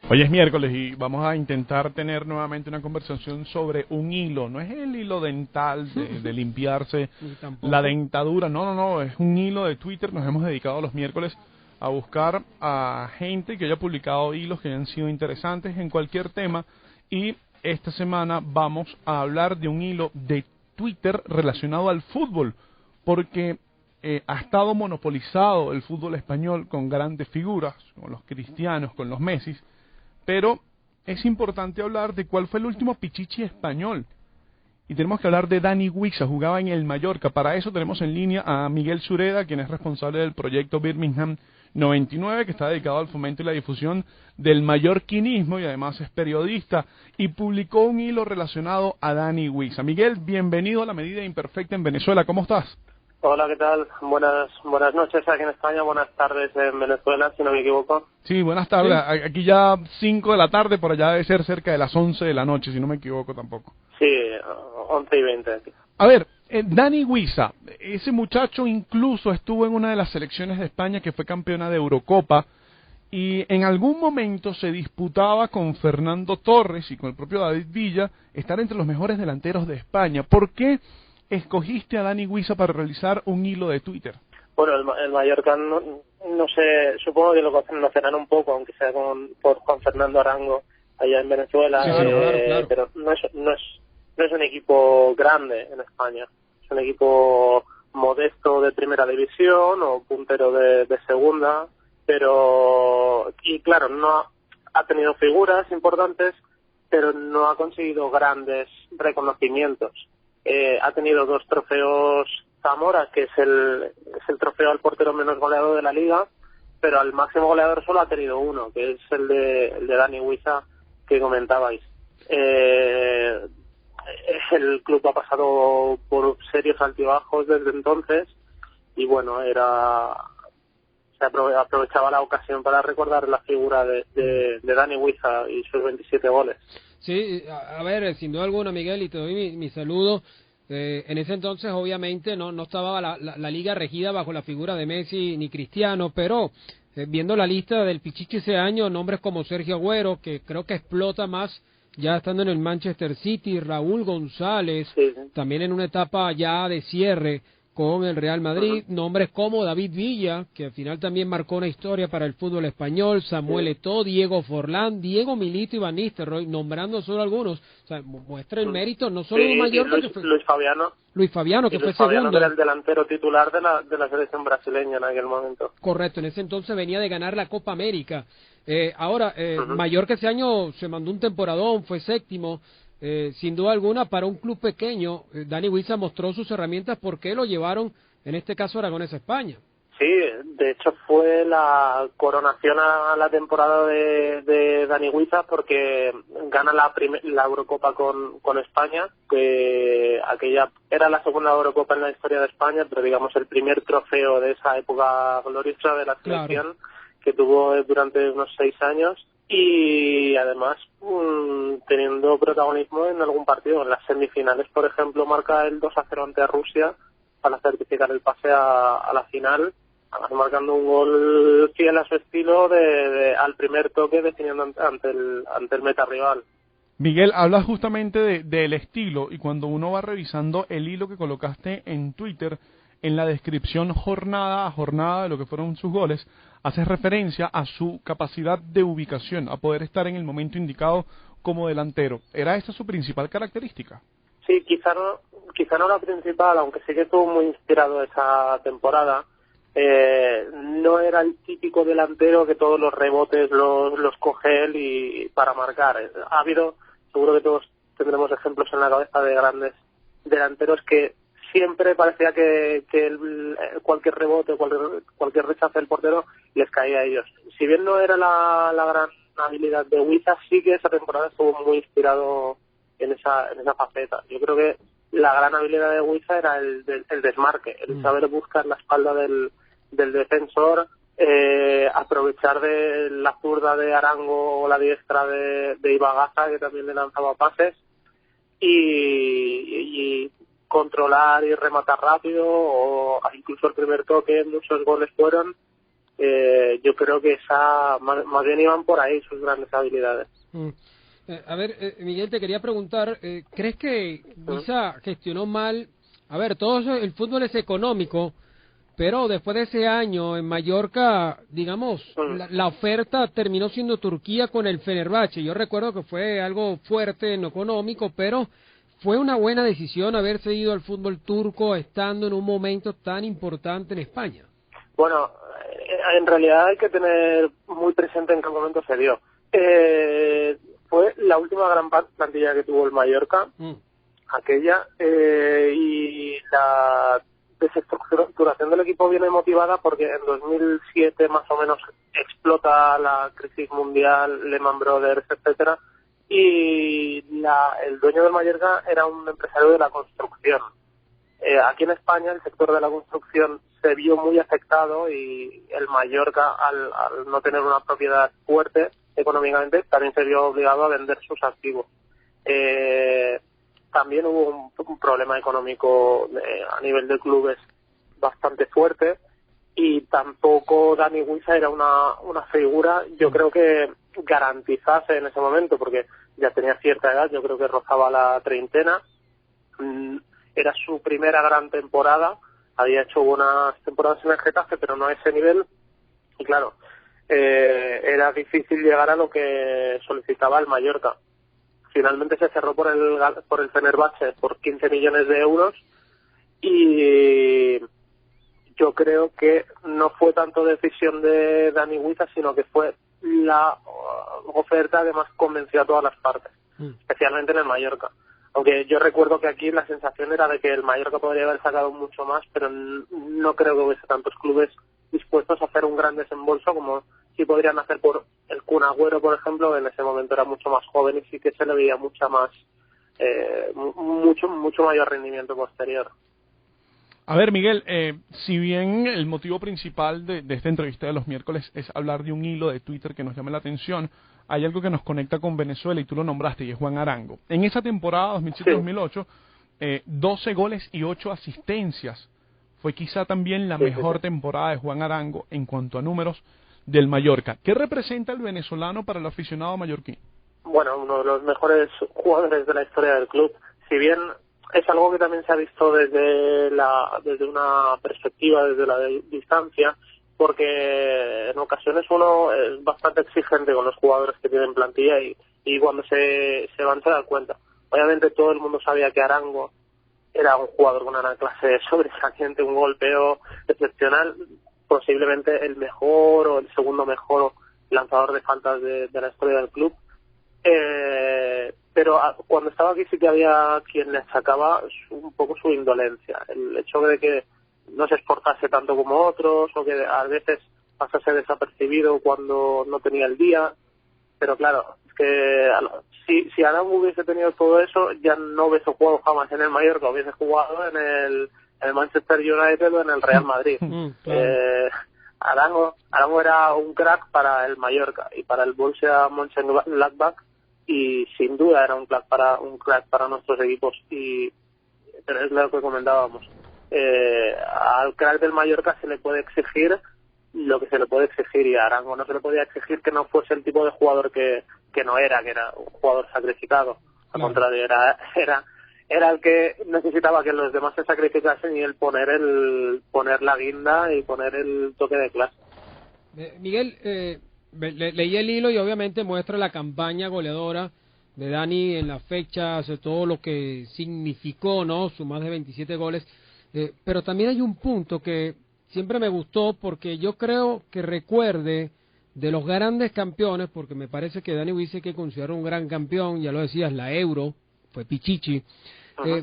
Hoy es miércoles y vamos a intentar tener nuevamente una conversación sobre un hilo. No es el hilo dental de limpiarse la dentadura, no, es un hilo de Twitter. Nos hemos dedicado los miércoles a buscar a gente que haya publicado hilos que hayan sido interesantes en cualquier tema, y esta semana vamos a hablar de un hilo de Twitter relacionado al fútbol, porque ha estado monopolizado el fútbol español con grandes figuras, con los Cristianos, con los Messis, pero es importante hablar de cuál fue el último pichichi español. Y tenemos que hablar de Dani Huiza, jugaba en el Mallorca. Para eso tenemos en línea a Miguel Sureda, quien es responsable del proyecto Birmingham 99, que está dedicado al fomento y la difusión del mallorquinismo, y además es periodista, y publicó un hilo relacionado a Dani Huiza. Miguel, bienvenido a La Medida Imperfecta en Venezuela. ¿Cómo estás? Hola, ¿qué tal? Buenas noches aquí en España, buenas tardes en Venezuela, si no me equivoco. Sí, buenas tardes. ¿Sí? Aquí ya 5 de la tarde, por allá debe ser cerca de las 11 de la noche, si no me equivoco tampoco. Sí, 11:20 aquí. A ver, Dani Huiza, ese muchacho incluso estuvo en una de las selecciones de España que fue campeona de Eurocopa, y en algún momento se disputaba con Fernando Torres y con el propio David Villa estar entre los mejores delanteros de España. ¿Por qué escogiste a Dani Huiza para realizar un hilo de Twitter? Bueno, el Mallorca, no sé, supongo que lo conocerán un poco, aunque sea por Juan Fernando Arango, allá en Venezuela, sí, claro. Pero no es un equipo grande en España, es un equipo modesto de primera división o puntero de segunda, pero, y claro, no ha tenido figuras importantes, pero no ha conseguido grandes reconocimientos. Ha tenido 2 trofeos Zamora, que es el trofeo al portero menos goleado de la liga, pero al máximo goleador solo ha tenido 1, que es el de Dani Huiza que comentabais. El club ha pasado por serios altibajos desde entonces, y bueno, se aprovechaba la ocasión para recordar la figura de Dani Huiza y sus 27 goles. Sí, a ver, sin duda alguna, Miguel, y te doy mi saludo. En ese entonces, obviamente, no estaba la liga regida bajo la figura de Messi ni Cristiano, pero viendo la lista del Pichichi ese año, nombres como Sergio Agüero, que creo que explota más ya estando en el Manchester City, Raúl González, sí. También en una etapa ya de cierre con el Real Madrid, nombres como David Villa, que al final también marcó una historia para el fútbol español, Samuel Eto'o, Diego Forlán, Diego Milito y Van Nistelrooy, nombrando solo algunos. O sea, muestra el mérito no solo de Mallorca, que fue Luis Fabiano, que fue segundo. Era el delantero titular de la selección brasileña en aquel momento. Correcto, en ese entonces venía de ganar la Copa América. Mallorca ese año se mandó un temporadón, fue séptimo. Sin duda alguna, para un club pequeño, Dani Huiza mostró sus herramientas porque lo llevaron, en este caso, Aragonés a España. Sí, de hecho fue la coronación a la temporada de Dani Huiza, porque gana la Eurocopa con España, que aquella era la segunda Eurocopa en la historia de España, pero digamos el primer trofeo de esa época gloriosa de la selección, claro, que tuvo durante unos 6 años. Y además teniendo protagonismo en algún partido. En las semifinales, por ejemplo, marca el 2-0 ante Rusia para certificar el pase a la final, además marcando un gol fiel a su estilo al primer toque, definiendo ante el meta rival. Miguel, hablas justamente del estilo, y cuando uno va revisando el hilo que colocaste en Twitter, en la descripción jornada a jornada de lo que fueron sus goles, haces referencia a su capacidad de ubicación, a poder estar en el momento indicado como delantero. ¿Era esta su principal característica? Sí, quizá no la principal, aunque sí que estuvo muy inspirado esa temporada. No era el típico delantero que todos los rebotes los coge él y para marcar. Ha habido, seguro que todos tendremos ejemplos en la cabeza de grandes delanteros que siempre parecía que cualquier rebote, cualquier rechazo del portero les caía a ellos. Si bien no era la gran habilidad de Huiza, sí que esa temporada estuvo muy inspirado en esa faceta. Yo creo que la gran habilidad de Huiza era el desmarque, el saber buscar la espalda del defensor, aprovechar de la zurda de Arango o la diestra de Ibagaza, que también le lanzaba pases, y controlar y rematar rápido, o incluso el primer toque, muchos goles fueron yo creo que más bien iban por ahí sus grandes habilidades. A ver, Miguel, te quería preguntar, ¿crees que Guiza gestionó mal? A ver, todo eso, el fútbol es económico, pero después de ese año en Mallorca, digamos, la oferta terminó siendo Turquía con el Fenerbahce. Yo recuerdo que fue algo fuerte en lo económico, pero fue una buena decisión haberse ido al fútbol turco estando en un momento tan importante en España. Bueno, en realidad hay que tener muy presente en qué momento se dio. Fue la última gran plantilla que tuvo el Mallorca, aquella, y la desestructuración del equipo viene motivada porque en 2007 más o menos explota la crisis mundial, Lehman Brothers, etcétera, y el dueño del Mallorca era un empresario de la construcción. Aquí en España el sector de la construcción se vio muy afectado y el Mallorca, al no tener una propiedad fuerte económicamente, también se vio obligado a vender sus activos. También hubo un problema económico a nivel de clubes bastante fuerte y tampoco Dani Guiza era una figura, yo creo que garantizase en ese momento, porque ya tenía cierta edad, yo creo que rozaba la treintena. Era su primera gran temporada, había hecho buenas temporadas en el Getafe, pero no a ese nivel, y claro, era difícil llegar a lo que solicitaba el Mallorca. Finalmente se cerró por el Fenerbahce por 15 millones de euros y yo creo que no fue tanto decisión de Dani Guiza, sino que fue la oferta que más convenció a todas las partes, especialmente en el Mallorca. Aunque yo recuerdo que aquí la sensación era de que el Mallorca podría haber sacado mucho más, pero no creo que hubiese tantos clubes dispuestos a hacer un gran desembolso como sí podrían hacer por el Kun Agüero, por ejemplo, que en ese momento era mucho más joven y sí que se le veía mucho mayor rendimiento posterior. A ver, Miguel, si bien el motivo principal de esta entrevista de los miércoles es hablar de un hilo de Twitter que nos llame la atención, hay algo que nos conecta con Venezuela y tú lo nombraste, y es Juan Arango. En esa temporada 2007-2008, 12 goles y 8 asistencias. Fue quizá también la mejor temporada de Juan Arango en cuanto a números del Mallorca. ¿Qué representa el venezolano para el aficionado mallorquín? Bueno, uno de los mejores jugadores de la historia del club. Si bien es algo que también se ha visto desde una perspectiva, desde la distancia, porque en ocasiones uno es bastante exigente con los jugadores que tienen plantilla y cuando se van se dan cuenta. Obviamente todo el mundo sabía que Arango era un jugador con una clase sobresaliente, un golpeo excepcional, posiblemente el mejor o el segundo mejor lanzador de faltas de la historia del club. Pero cuando estaba aquí sí que había quien le achacaba un poco su indolencia, el hecho de que no se esforzase tanto como otros o que a veces pasase desapercibido cuando no tenía el día. Pero claro, es que si Arango hubiese tenido todo eso, ya no hubiese jugado jamás en el Mallorca, hubiese jugado en el Manchester United o en el Real Madrid. Arango era un crack para el Mallorca y para el Borussia Mönchengladbach, y sin duda era un crack para nuestros equipos. Pero es lo que comentábamos. Al crack del Mallorca se le puede exigir lo que se le puede exigir, y a Arango no se le podía exigir que no fuese el tipo de jugador que era un jugador sacrificado. Al contrario, era el que necesitaba que los demás se sacrificasen y él poner la guinda y poner el toque de clase. Miguel, leí el hilo y obviamente muestra la campaña goleadora de Dani en las fechas, todo lo que significó, ¿no? Sus más de 27 goles. Pero también hay un punto que siempre me gustó, porque yo creo que recuerde de los grandes campeones, porque me parece que Dani Guiza, que considera un gran campeón, ya lo decías, la Euro, fue Pichichi,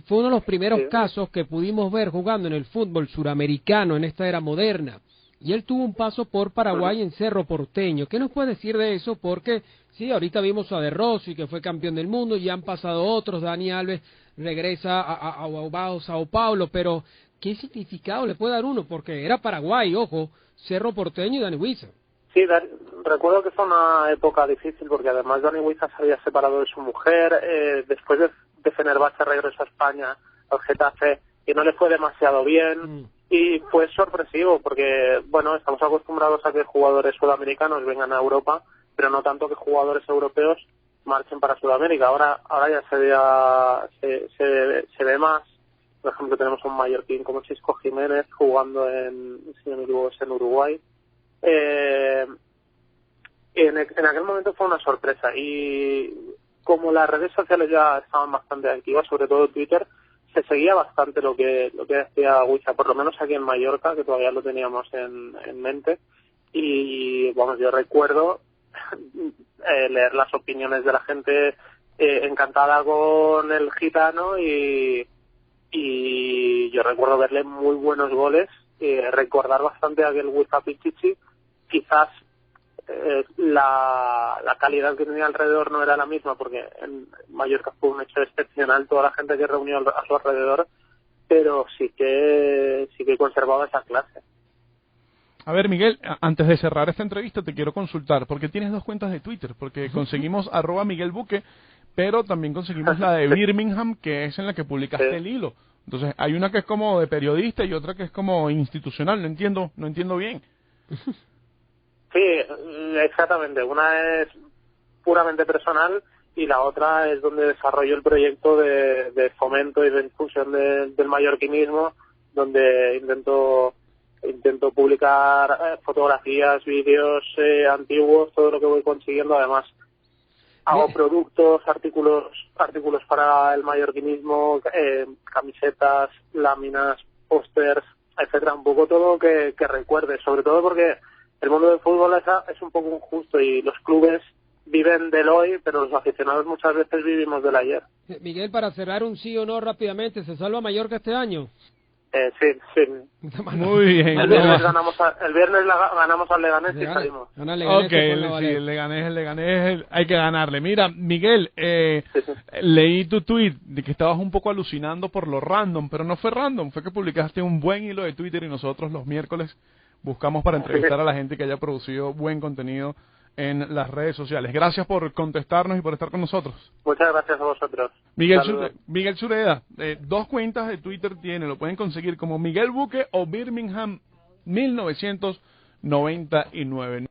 fue uno de los primeros casos que pudimos ver jugando en el fútbol suramericano en esta era moderna. Y él tuvo un paso por Paraguay en Cerro Porteño. ¿Qué nos puede decir de eso? Porque sí, ahorita vimos a De Rossi, que fue campeón del mundo, y han pasado otros. Dani Alves regresa a Sao Paulo, pero ¿qué significado le puede dar uno? Porque era Paraguay, ojo, Cerro Porteño y Dani Guiza. Sí, recuerdo que fue una época difícil porque además Dani Guiza se había separado de su mujer, después de Fenerbahce regresó a España, al Getafe, y no le fue demasiado bien, Y fue sorpresivo porque, bueno, estamos acostumbrados a que jugadores sudamericanos vengan a Europa, pero no tanto que jugadores europeos marchen para Sudamérica. Ahora ya se ve más. Por ejemplo, tenemos un mallorquín como Chisco Jiménez jugando si no me equivoco, en Uruguay. En aquel momento fue una sorpresa, y como las redes sociales ya estaban bastante activas, sobre todo Twitter, se seguía bastante lo que decía Guicha, por lo menos aquí en Mallorca, que todavía lo teníamos en mente. Y vamos, yo recuerdo leer las opiniones de la gente encantada con el gitano, y yo recuerdo verle muy buenos goles, recordar bastante a aquel Guicha Pichichi. Quizás la calidad que tenía alrededor no era la misma, porque en Mallorca fue un hecho excepcional toda la gente que reunió a su alrededor, pero sí que conservaba esa clase. A ver, Miguel, antes de cerrar esta entrevista te quiero consultar, porque tienes dos cuentas de Twitter, porque conseguimos @MiguelBuque, pero también conseguimos la de Birmingham, que es en la que publicaste Sí. el hilo. Entonces, hay una que es como de periodista y otra que es como institucional, no entiendo bien. Sí, exactamente. Una es puramente personal y la otra es donde desarrollo el proyecto de fomento y de difusión del mallorquinismo, donde intento publicar fotografías, vídeos antiguos, todo lo que voy consiguiendo. Además, hago productos, artículos para el mallorquinismo, camisetas, láminas, pósters, etcétera, un poco todo que recuerde, sobre todo porque el mundo del fútbol es un poco injusto y los clubes viven del hoy, pero los aficionados muchas veces vivimos del ayer. Miguel, para cerrar un sí o no rápidamente, ¿se salva Mallorca este año? Sí. Muy bien. El viernes ganamos al Leganés y salimos. Ok, el Leganés, hay que ganarle. Mira, Miguel, leí tu tweet de que estabas un poco alucinando por lo random, pero no fue random, fue que publicaste un buen hilo de Twitter y nosotros los miércoles buscamos para entrevistar a la gente que haya producido buen contenido en las redes sociales. Gracias por contestarnos y por estar con nosotros. Muchas gracias a vosotros. Miguel Sureda, dos cuentas de Twitter tiene, lo pueden conseguir como Miguel Buque o Birmingham 1999.